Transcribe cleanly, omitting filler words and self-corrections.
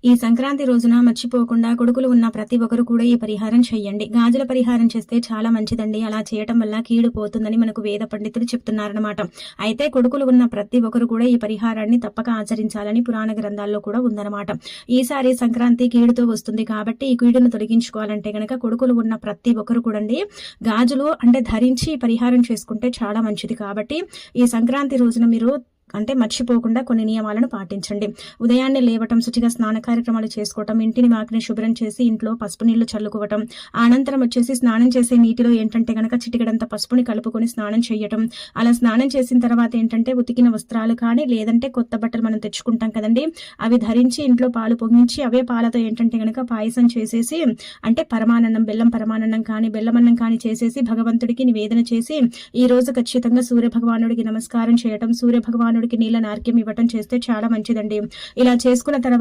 ఈ సంక్రాంతి రోజున మర్చిపోకుండా కొడుకులు ఉన్న ప్రతి ఒక్కరు కూడా ఈ పరిహారం చేయండి. గాజుల పరిహారం చేస్తే చాలా మంచిదండి. అలా చేయటం వల్ల కీడు పోతుందని మనకు వేద పండితులు చెప్తున్నారన్నమాట. అయితే కొడుకులు ఉన్న ప్రతి ఒక్కరు కూడా ఈ పరిహారాన్ని తప్పక ఆచరించాలని పురాణ గ్రంథాల్లో కూడా ఉందన్నమాట. ఈసారి సంక్రాంతి కీడుతో వస్తుంది కాబట్టి ఈ కీడును తొలగించుకోవాలంటే గనక కొడుకులు ఉన్న ప్రతి ఒక్కరు కూడా గాజులు ధరించి పరిహారం చేసుకుంటే చాలా మంచిది. కాబట్టి ఈ సంక్రాంతి రోజున మీరు మర్చిపోకుండా కొన్ని నియమాలను పాటించండి. ఉదయాన్నే లేవటం, శుచిగా స్నాన కార్యక్రమాలు చేసుకోవటం, ఇంటిని వాకిని శుభ్రం చేసి ఇంట్లో పసుపు నీళ్లు చల్లుకోవటం, అనంతరం వచ్చేసి స్నానం చేసే నీటిలో చిటికెడంత పసుపుని కలుపుకొని స్నానం చేయటం. అలా స్నానం చేసిన తర్వాత ఉతికిన వస్త్రాలు కానీ లేదంటే కొత్త బట్టలు మనం తెచ్చుకుంటాం కదండి, అవి ధరించి ఇంట్లో పాలు పొంగించి అవే పాలతో పాయసం చేసేసి పరమాన్నం, బెల్లం పరమాన్నం కానీ బెల్లమన్నం కానీ చేసేసి భగవంతుడికి నివేదన చేసి ఈ రోజు ఖచ్చితంగా సూర్య భగవానుడికి నమస్కారం చేయటం, సూర్య భగవానుడికి నీళ్ళ నార్క్యం ఇవ్వటం చేస్తే చాలా మంచిదండి. ఇలా చేసుకున్న తర్వాత